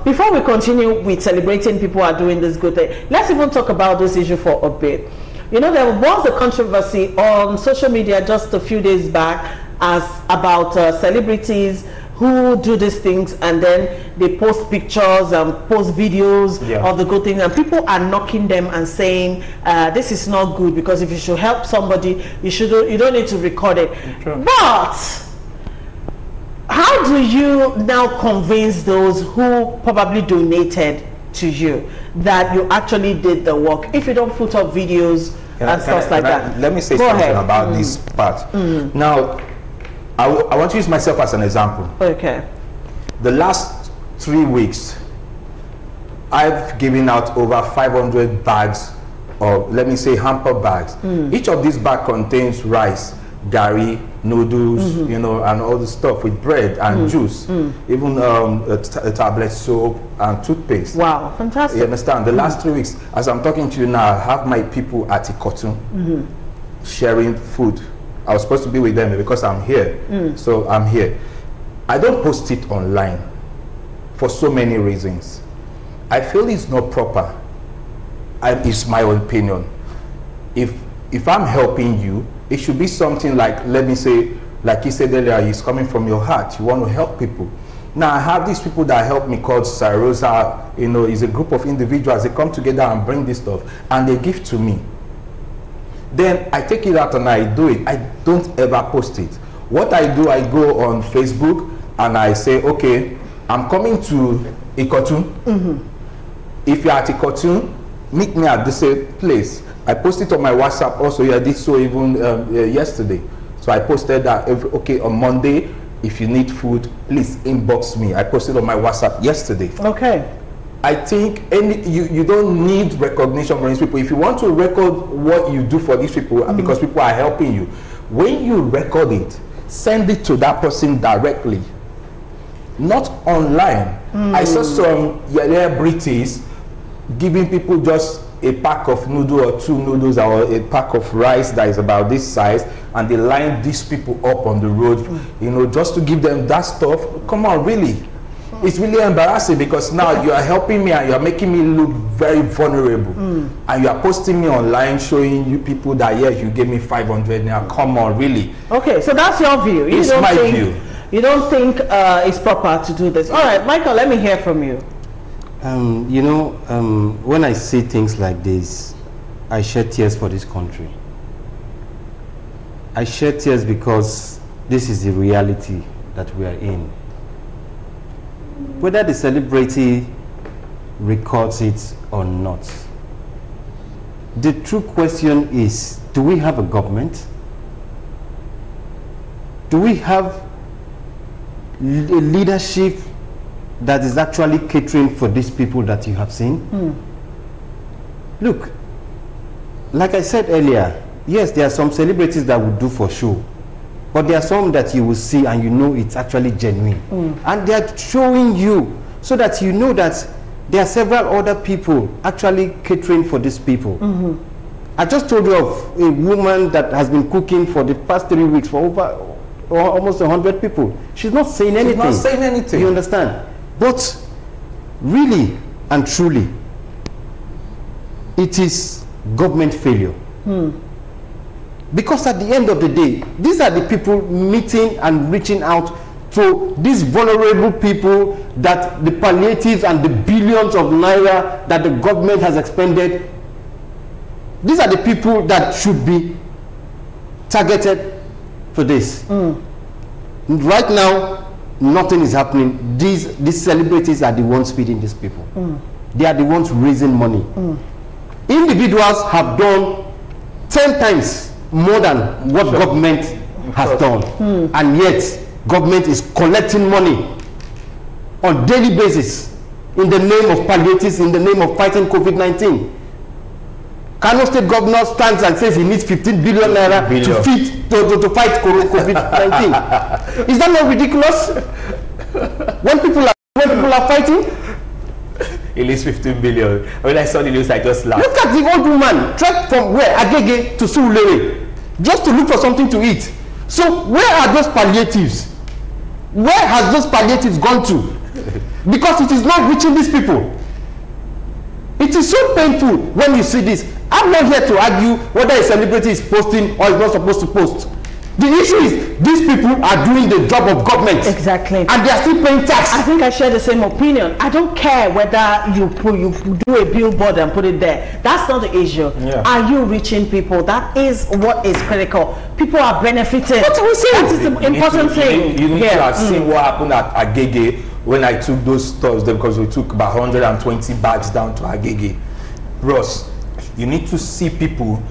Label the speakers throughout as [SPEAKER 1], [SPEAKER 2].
[SPEAKER 1] Before we continue with celebrating people who are doing this good thing, let's even talk about this issue for a bit. You know, there was a controversy on social media just a few days back about celebrities who do these things and then they post pictures and post videos of the good things, and people are knocking them and saying this is not good, because if you should help somebody, you don't need to record it. But how do you now convince those who probably donated to you that you actually did the work if you don't put up videos and stuff like that?
[SPEAKER 2] Let me say something about this part. Now, I want to use myself as an example.
[SPEAKER 1] Okay.
[SPEAKER 2] The last 3 weeks, I've given out over 500 bags, or let me say hamper bags. Each of these bags contains rice, gari, noodles, you know, and all the stuff with bread and juice, even a tablet soap and toothpaste.
[SPEAKER 1] Wow, fantastic.
[SPEAKER 2] You understand? The last 3 weeks, as I'm talking to you now, I have my people at Ikotun sharing food. I was supposed to be with them because I'm here, so I'm here. I don't post it online for so many reasons. I feel it's not proper. It's my own opinion. If I'm helping you, it should be something like, let me say, like you said earlier, it's coming from your heart. You want to help people. Now, I have these people that help me called Sarosa, you know, it's a group of individuals. They come together and bring this stuff, and they give to me. Then I take it out and I do it. I don't ever post it. What I do, I go on Facebook and I say, okay, I'm coming to Ikotun. If you're at Ikotun, meet me at this place. I posted on my WhatsApp also. I did so even yesterday. So I posted that, okay, on Monday, if you need food, please inbox me. I posted on my WhatsApp yesterday.
[SPEAKER 1] Okay.
[SPEAKER 2] I think you don't need recognition from these people. If you want to record what you do for these people, because people are helping you, when you record it, send it to that person directly, not online. I saw some celebrities giving people just a pack of noodles or 2 noodles or a pack of rice that is about this size, and they line these people up on the road, you know, just to give them that stuff. Come on, really? It's really embarrassing, because now you are helping me and you are making me look very vulnerable, and you are posting me online showing you people that, yes, you gave me 500 now. Come on, really? Okay,
[SPEAKER 1] so that's your view.
[SPEAKER 2] It's my view.
[SPEAKER 1] You don't think it's proper to do this? All right, Michael, let me hear from you.
[SPEAKER 3] You know, when I see things like this, I shed tears for this country. I shed tears because this is the reality that we are in. Whether the celebrity records it or not, the true question is, do we have a government? Do we have a leadership that is actually catering for these people that you have seen? Look, like I said earlier, yes, there are some celebrities that would do for show, but there are some that you will see and you know it's actually genuine. And they are showing you so that you know that there are several other people actually catering for these people. I just told you of a woman that has been cooking for the past 3 weeks for over almost 100 people. She's not saying anything.
[SPEAKER 2] She's not saying anything.
[SPEAKER 3] You understand? But really and truly, it is government failure. Because at the end of the day, these are the people meeting and reaching out to these vulnerable people that the palliatives and the billions of naira that the government has expended, these are the people that should be targeted for this. Right now, nothing is happening. These celebrities are the ones feeding these people. They are the ones raising money. Individuals have done 10 times more than what government has done, and yet government is collecting money on daily basis in the name of palliatives, in the name of fighting COVID-19. Kano State governor stands and says he needs 15 billion naira to fight COVID-19. Is that not ridiculous? When people are fighting,
[SPEAKER 2] It needs 15 billion. When I saw the news, I just laughed.
[SPEAKER 3] Look at the old woman, trekked from where? Agege to Surulere, just to look for something to eat. So where are those palliatives? Where has those palliatives gone to? because it is not reaching these people. It is so painful when you see this. I'm not here to argue whether a celebrity is posting or is not supposed to post. The issue is these people are doing the job of government.
[SPEAKER 1] Exactly.
[SPEAKER 3] And they are still paying tax.
[SPEAKER 1] I think I share the same opinion. I don't care whether you do a billboard and put it there. That's not the issue.
[SPEAKER 2] Yeah.
[SPEAKER 1] Are you reaching people? That is what is critical. People are benefiting.
[SPEAKER 3] What are we saying?
[SPEAKER 1] That is the important thing.
[SPEAKER 2] You need to have seen what happened at Agege when I took those stores there, because we took about 120 bags down to Agege. Ross, you need to see people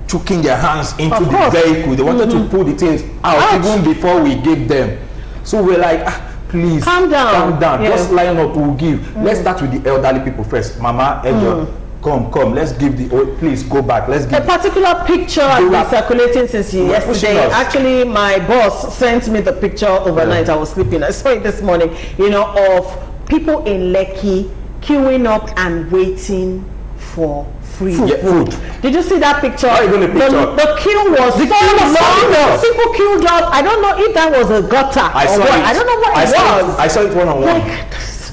[SPEAKER 2] chucking their hands into the vehicle. They wanted to pull the things out even before we gave them. So we're like, please
[SPEAKER 1] calm down.
[SPEAKER 2] Yeah. Just line up, we'll give. Let's start with the elderly people first. Mama, Ejo, come. Let's give the please go back. Let's give
[SPEAKER 1] a particular picture has been circulating since yesterday. Actually, my boss sent me the picture overnight. I was sleeping. I saw it this morning, of people in Lekki queuing up and waiting for free food. Did you see that picture? The queue was so long. People queued up. I don't know if that was a gutter or what. I don't know what it was.
[SPEAKER 2] I saw it one-on-one.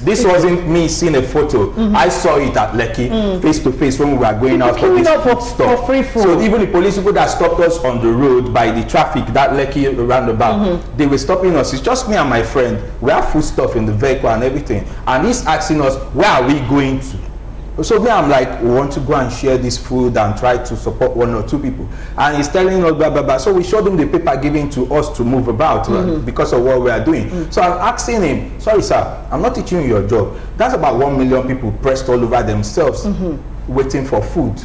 [SPEAKER 2] This wasn't me seeing a photo. I saw it at Lekki, face to face, when we were going out for this stuff.
[SPEAKER 1] For free food.
[SPEAKER 2] So even the police people that stopped us on the road by the traffic, that Lekki roundabout, they were stopping us. It's just me and my friend. We have food stuff in the vehicle and everything. And he's asking us, where are we going to? So me, I'm like, we want to go and share this food and try to support one or two people. And he's telling us blah, blah, blah. So we showed him the paper given to us to move about because of what we are doing. So I'm asking him, sorry, sir, I'm not teaching you your job. That's about 1 million people pressed all over themselves waiting for food.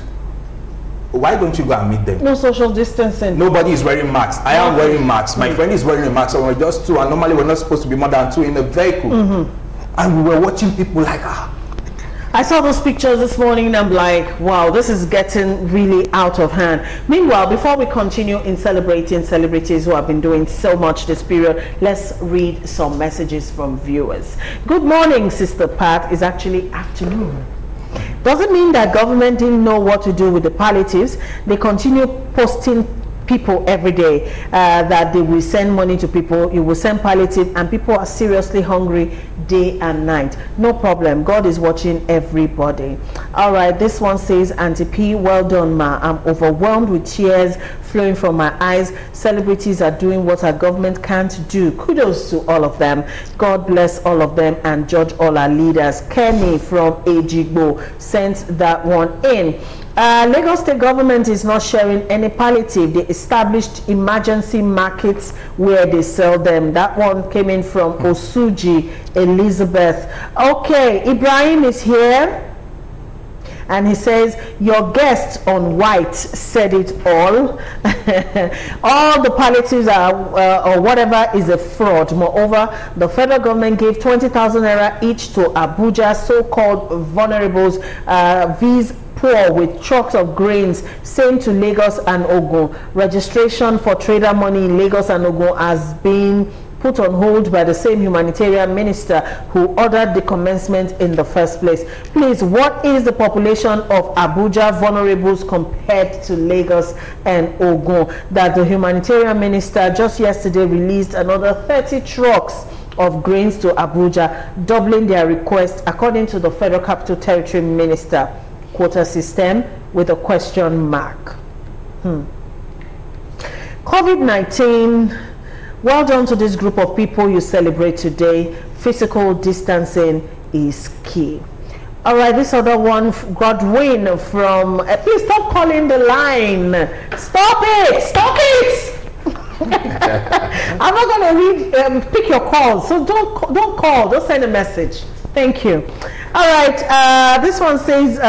[SPEAKER 2] Why don't you go and meet them?
[SPEAKER 1] No social distancing.
[SPEAKER 2] Nobody is wearing masks. I am wearing masks. My friend is wearing a mask. So we're just two. And normally we're not supposed to be more than two in a vehicle. And we were watching people like,
[SPEAKER 1] I saw those pictures this morning and I'm like, wow, this is getting really out of hand. Meanwhile, before we continue in celebrating celebrities who have been doing so much this period, let's read some messages from viewers. Good morning, Sister Pat. It's actually afternoon. Doesn't mean that government didn't know what to do with the palliatives. They continue posting people every day that they will send money to people. You will send palliative and people are seriously hungry day and night. No problem. God is watching everybody. All right, this one says, Auntie P, well done, ma. I'm overwhelmed with tears flowing from my eyes. Celebrities are doing what our government can't do. Kudos to all of them. God bless all of them and judge all our leaders. Kenny from Ejigbo sent that one in. Lagos State government is not sharing any palliative. They established emergency markets where they sell them. That one came in from Osuji Elizabeth. Okay, Ibrahim is here. And he says, your guest on White said it all. All the palliatives are, or whatever is a fraud. Moreover, the federal government gave 20,000 naira each to Abuja so-called vulnerables, these poor with trucks of grains, same to Lagos and Ogun. Registration for trader money in Lagos and Ogun has been put on hold by the same humanitarian minister who ordered the commencement in the first place. Please, what is the population of Abuja vulnerables compared to Lagos and Ogun? That the humanitarian minister just yesterday released another 30 trucks of grains to Abuja, doubling their request according to the Federal Capital Territory Minister. Quota system with a question mark. COVID-19. Well done to this group of people you celebrate today. Physical distancing is key. All right, this other one, Godwin from, please stop calling the line. Stop it, stop it. I'm not going to pick your calls, so don't call, just send a message. Thank you. All right, this one says,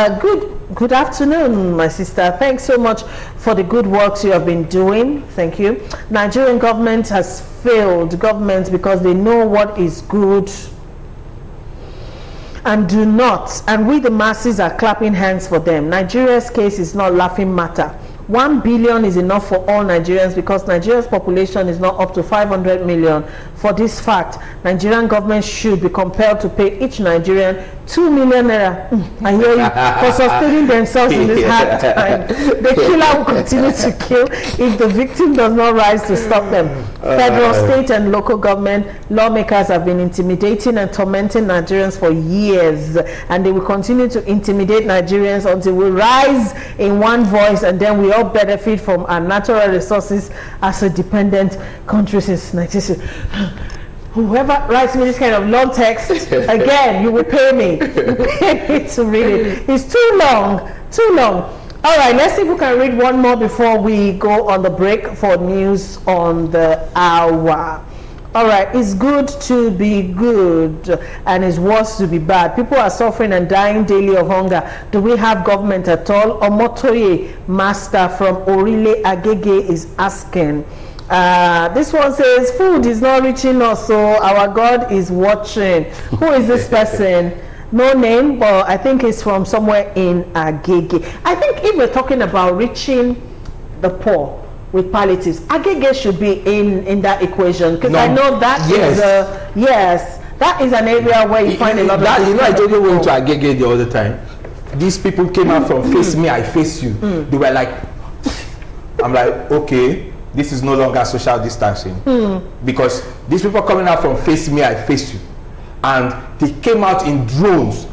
[SPEAKER 1] good afternoon, my sister. Thanks so much for the good works you have been doing. Thank you. Nigerian government has failed government because they know what is good and do not. And we the masses are clapping hands for them. Nigeria's case is not laughing matter. 1 billion is enough for all Nigerians because Nigeria's population is not up to 500 million For this fact, Nigerian government should be compelled to pay each Nigerian 2 million naira. I hear you, for sustaining themselves in this hard time. The killer will continue to kill if the victim does not rise to stop them. Federal, state, and local government lawmakers have been intimidating and tormenting Nigerians for years, and they will continue to intimidate Nigerians until we rise in one voice, and then we all benefit from our natural resources as a dependent country since 1960. Whoever writes me this kind of long text, again, you will pay me. You pay me to read it. It's too long, too long. All right, let's see if we can read one more before we go on the break for news on the hour. All right, it's good to be good and it's worse to be bad. People are suffering and dying daily of hunger. Do we have government at all? Omotoye Master from Orile Agege is asking. This one says, food is not reaching us, so our God is watching. Who is this person? No name, but I think it's from somewhere in Agege. I think if we're talking about reaching the poor with palliatives, Agege should be in that equation, because I know that is that is an area where you find a lot of
[SPEAKER 2] that. You know, I told you we went to Agege the other time. These people came out from face me, I face you. They were like, I'm like, okay, this is no longer social distancing, because these people coming out from face me, I face you, and they came out in drones.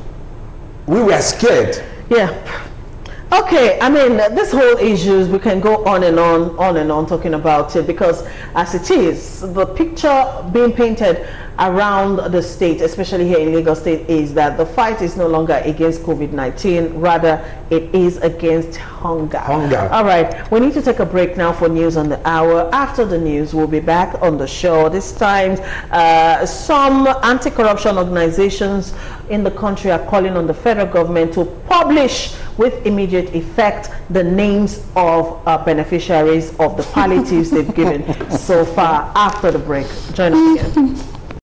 [SPEAKER 2] We were scared.
[SPEAKER 1] Yeah. Okay, I mean, this whole issues, we can go on and on talking about it, because as it is, the picture being painted around the state, especially here in Lagos State, is that the fight is no longer against COVID-19, rather it is against hunger. All right, we need to take a break now for news on the hour. After the news, we'll be back on the show. This time, some anti-corruption organizations in the country are calling on the federal government to publish with immediate effect the names of beneficiaries of the palliatives they've given so far. After the break, join us again.